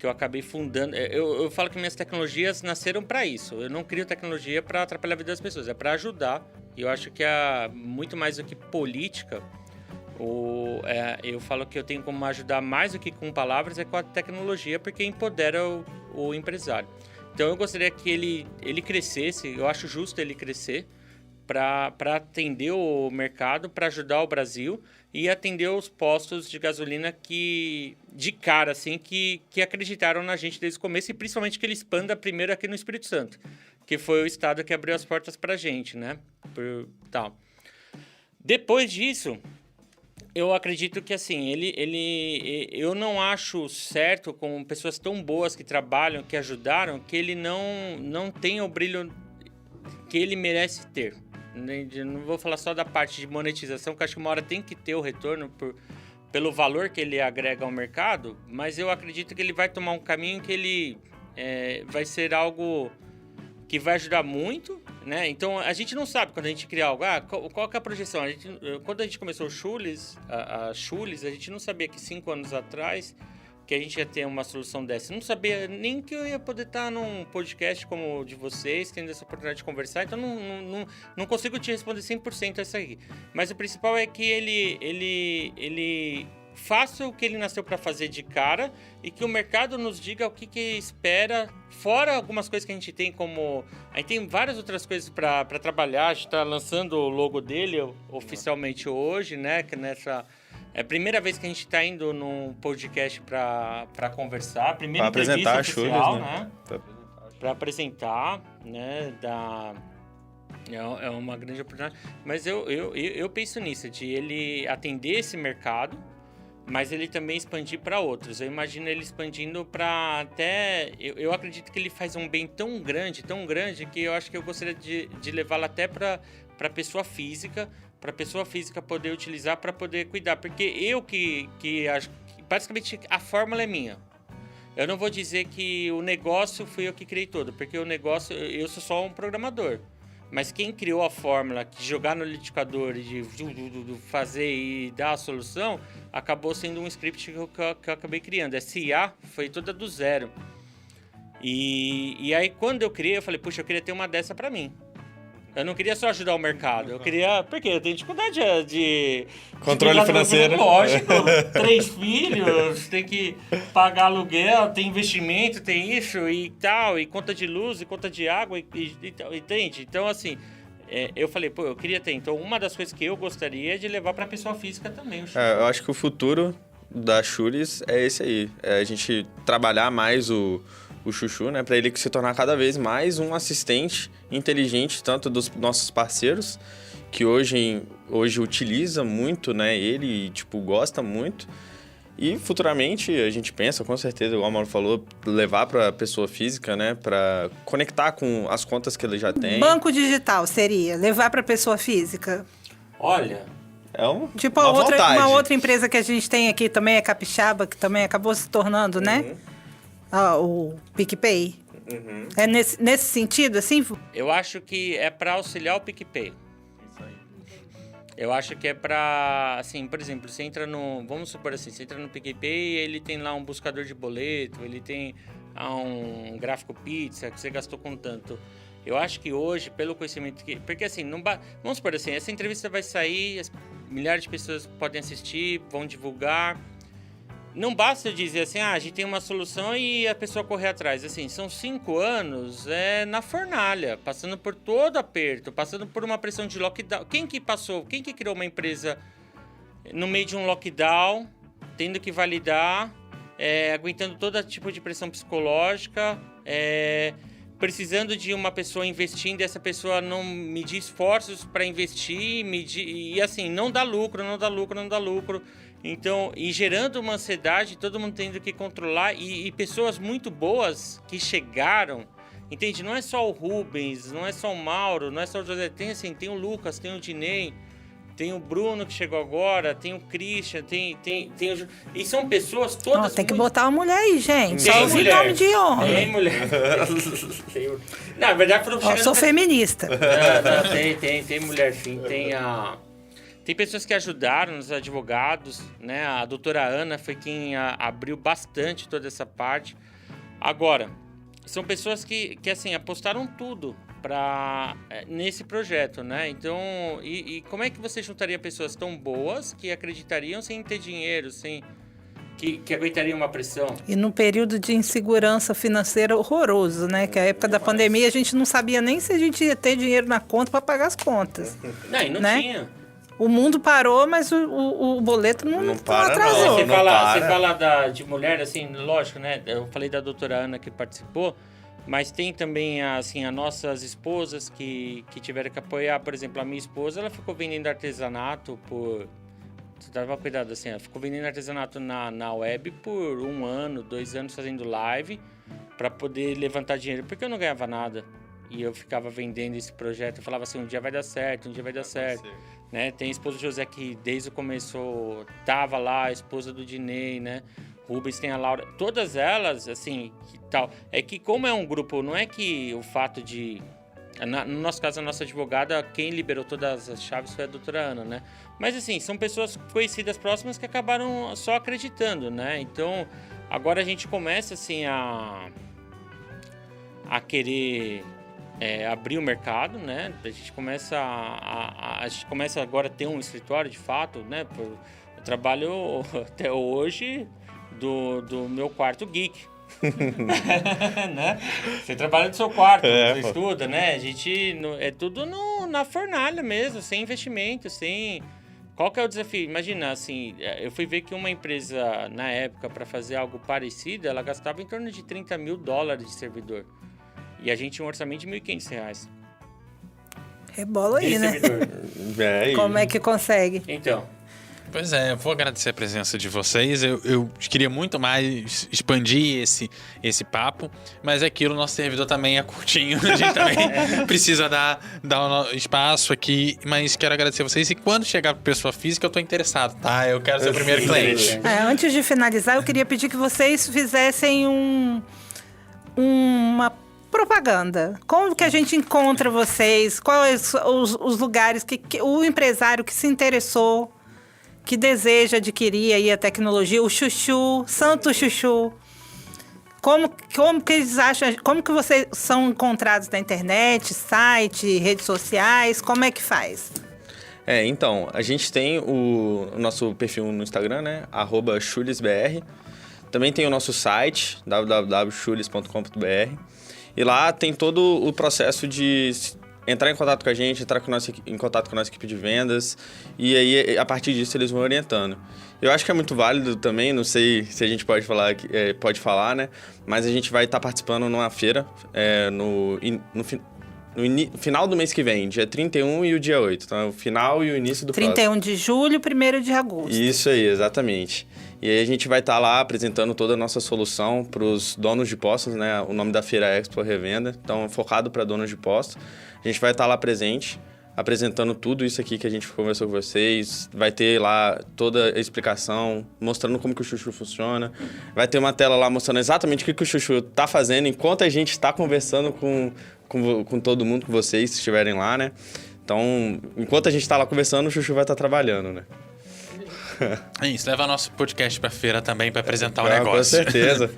[SPEAKER 4] eu acabei fundando. Eu falo que minhas tecnologias nasceram para isso. Eu não crio tecnologia para atrapalhar a vida das pessoas, é para ajudar. E eu acho que muito mais do que política... eu falo que eu tenho como ajudar mais do que com palavras com a tecnologia, porque empodera o empresário. Então eu gostaria que ele crescesse, eu acho justo ele crescer para atender o mercado, para ajudar o Brasil e atender os postos de gasolina que acreditaram na gente desde o começo, e principalmente que ele expanda primeiro aqui no Espírito Santo, que foi o estado que abriu as portas para a gente, né? Depois disso... Eu acredito que, assim, eu não acho certo, com pessoas tão boas que trabalham, que ajudaram, que ele não tenha o brilho que ele merece ter, Não vou falar só da parte de monetização, que acho que uma hora tem que ter o retorno pelo valor que ele agrega ao mercado, mas eu acredito que ele vai tomar um caminho que ele vai ser algo que vai ajudar muito, né? Então, a gente não sabe quando a gente cria algo. Qual que é a projeção? Quando a gente começou o Chulis, a Chulis, a gente não sabia que 5 anos atrás que a gente ia ter uma solução dessa. Eu não sabia nem que eu ia poder estar num podcast como o de vocês, tendo essa oportunidade de conversar. Então, não consigo te responder 100% essa aqui. Mas o principal é que ele faça o que ele nasceu para fazer de cara e que o mercado nos diga o que espera, fora algumas coisas que a gente tem como... A gente tem várias outras coisas para trabalhar. A gente está lançando o logo dele oficialmente hoje, né? Que é a primeira vez que a gente está indo num podcast para conversar. Primeira entrevista oficial, né? Para apresentar, né? É uma grande oportunidade. Mas eu penso nisso, de ele atender esse mercado, mas ele também expandir para outros. Eu imagino ele expandindo para até... Eu acredito que ele faz um bem tão grande, que eu acho que eu gostaria de levá-lo até para pessoa física, para a pessoa física poder utilizar, para poder cuidar. Porque eu que acho que basicamente a fórmula é minha. Eu não vou dizer que o negócio fui eu que criei todo, porque o negócio, eu sou só um programador. Mas quem criou a fórmula de jogar no liquidificador e de fazer e dar a solução, acabou sendo um script que eu acabei criando. Essa IA foi toda do zero. E aí, quando eu criei, eu falei, puxa, eu queria ter uma dessa para mim. Eu não queria só ajudar o mercado, eu queria... Porque eu tenho dificuldade de...
[SPEAKER 5] Controle financeiro.
[SPEAKER 4] Lógico, 3 filhos, tem que pagar aluguel, tem investimento, tem isso e tal, e conta de luz, e conta de água, entende? Então, assim, eu falei, eu queria ter. Então, uma das coisas que eu gostaria é de levar para a pessoa física também.
[SPEAKER 5] Eu acho que o futuro da Chulis é esse aí. É a gente trabalhar mais o Chuchu, né, para ele se tornar cada vez mais um assistente inteligente, tanto dos nossos parceiros, que hoje utiliza muito, né, ele, gosta muito, e futuramente a gente pensa, com certeza, igual o Mauro falou, levar para a pessoa física, né, para conectar com as contas que ele já tem.
[SPEAKER 6] Banco digital seria levar para a pessoa física?
[SPEAKER 4] Olha...
[SPEAKER 6] uma outra empresa que a gente tem aqui também é Capixaba, que também acabou se tornando, né? O PicPay. É nesse sentido, assim?
[SPEAKER 4] Eu acho que é para auxiliar o PicPay. Isso aí. Eu acho que é para, assim, por exemplo, você entra no... Vamos supor assim, você entra no PicPay, ele tem lá um buscador de boleto, ele tem um gráfico pizza que você gastou com tanto. Eu acho que hoje, pelo conhecimento que... Porque assim, vamos supor assim, essa entrevista vai sair, milhares de pessoas podem assistir, vão divulgar... Não basta eu dizer assim, a gente tem uma solução e a pessoa correr atrás. Assim, são 5 anos na fornalha, passando por todo aperto, passando por uma pressão de lockdown. Quem que criou uma empresa no meio de um lockdown, tendo que validar, aguentando todo tipo de pressão psicológica, precisando de uma pessoa investindo, e essa pessoa não medir esforços para investir, e assim, não dá lucro. Então, e gerando uma ansiedade, todo mundo tendo que controlar, e pessoas muito boas que chegaram, entende? Não é só o Rubens, não é só o Mauro, não é só o José, tem o Lucas, tem o Dinei, tem o Bruno que chegou agora, tem o Christian, tem o... E são pessoas todas...
[SPEAKER 6] tem que botar uma mulher aí, gente. Só ouvi nome de homem.
[SPEAKER 4] Tem mulher. Na verdade, foram chegando...
[SPEAKER 6] Eu sou feminista.
[SPEAKER 4] Tem mulher, sim. Tem pessoas que ajudaram, os advogados, né? A doutora Ana foi quem abriu bastante toda essa parte. Agora, são pessoas que assim, apostaram tudo nesse projeto, né? Então, e como é que você juntaria pessoas tão boas que acreditariam sem ter dinheiro, que aguentariam uma pressão?
[SPEAKER 6] E num período de insegurança financeira horroroso, né? Que a época da pandemia a gente não sabia nem se a gente ia ter dinheiro na conta para pagar as contas.
[SPEAKER 4] Não
[SPEAKER 6] né?
[SPEAKER 4] tinha.
[SPEAKER 6] O mundo parou, mas o boleto não atrasou.
[SPEAKER 4] Você fala de mulher, assim, lógico, né? Eu falei da doutora Ana que participou, mas tem também, assim, as nossas esposas que tiveram que apoiar. Por exemplo, a minha esposa, ela ficou vendendo artesanato Você tava cuidado, assim, ela ficou vendendo artesanato na web por 1 ano, 2 anos fazendo live para poder levantar dinheiro, porque eu não ganhava nada. e eu ficava vendendo esse projeto. Eu falava assim, um dia vai dar certo, um dia vai dar certo. Né? Tem a esposa do José que desde o começo tava lá, a esposa do Dinei, né? Rubens, tem a Laura. Todas elas, assim, que tal. É que como é um grupo, não é que o fato de... No nosso caso, a nossa advogada, quem liberou todas as chaves foi a doutora Ana, né? Mas, assim, são pessoas conhecidas próximas que acabaram só acreditando, né? Então, agora a gente começa, assim, a querer abrir o mercado, né? A gente começa a gente começa agora a ter um escritório, de fato, né? Eu trabalho até hoje do meu quarto geek. Né? Você trabalha no seu quarto, você estuda, né? A gente é tudo na fornalha mesmo, sem investimento, sem... Qual que é o desafio? Imagina, assim, eu fui ver que uma empresa, na época, para fazer algo parecido, ela gastava em torno de $30 mil de servidor. E a gente tinha um orçamento de R$1.500.
[SPEAKER 6] Rebola aí, né? Como é que consegue?
[SPEAKER 4] Então...
[SPEAKER 3] Pois é, eu vou agradecer a presença de vocês. Eu queria muito mais expandir esse papo, mas é aquilo, nosso servidor também é curtinho, a gente também precisa dar um espaço aqui, mas quero agradecer a vocês. E quando chegar para pessoa física, eu tô interessado, tá? Eu quero ser o primeiro cliente.
[SPEAKER 6] Antes de finalizar, eu queria pedir que vocês fizessem uma propaganda. Como que a gente encontra vocês? Quais os lugares que o empresário que se interessou, que deseja adquirir aí a tecnologia, o Chuchu, Santo Chuchu. Como que eles acham, como que vocês são encontrados na internet, site, redes sociais, como é que faz?
[SPEAKER 5] Então, a gente tem o nosso perfil no Instagram, né? @chulesbr. Também tem o nosso site, www.chules.com.br. E lá tem todo o processo de entrar em contato com a gente, entrar em contato com a nossa equipe de vendas, e aí, a partir disso, eles vão orientando. Eu acho que é muito válido também, não sei se a gente pode falar, né? Mas a gente vai estar participando numa feira no final do mês que vem, dia 31 e o dia 8. Então, o final e o início do
[SPEAKER 6] 31 de julho, 1º de agosto.
[SPEAKER 5] Isso aí, exatamente. E aí a gente vai estar lá apresentando toda a nossa solução para os donos de postos, né? O nome da feira é Expo Revenda, então focado para donos de postos. A gente vai estar lá presente, apresentando tudo isso aqui que a gente conversou com vocês. Vai ter lá toda a explicação, mostrando como que o Chuchu funciona. Vai ter uma tela lá mostrando exatamente o que o Chuchu está fazendo enquanto a gente está conversando com todo mundo, com vocês, se estiverem lá, né? Então, enquanto a gente está lá conversando, o Chuchu vai estar trabalhando, né?
[SPEAKER 3] É isso, leva nosso podcast pra feira também pra apresentar o negócio.
[SPEAKER 5] Com certeza.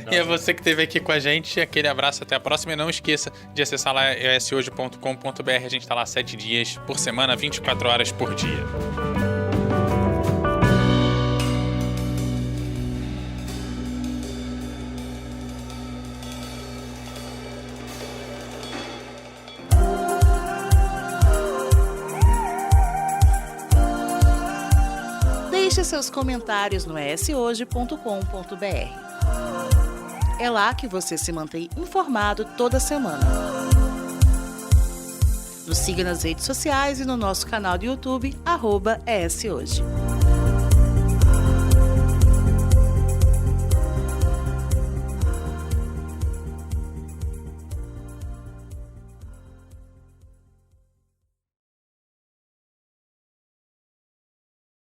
[SPEAKER 3] E é você que esteve aqui com a gente, aquele abraço, até a próxima. E não esqueça de acessar lá eshoje.com.br. A gente tá lá 7 dias por semana, 24 horas por dia.
[SPEAKER 1] Deixe seus comentários no eshoje.com.br. É lá que você se mantém informado toda semana. Nos siga nas redes sociais e no nosso canal do YouTube, @eshoje.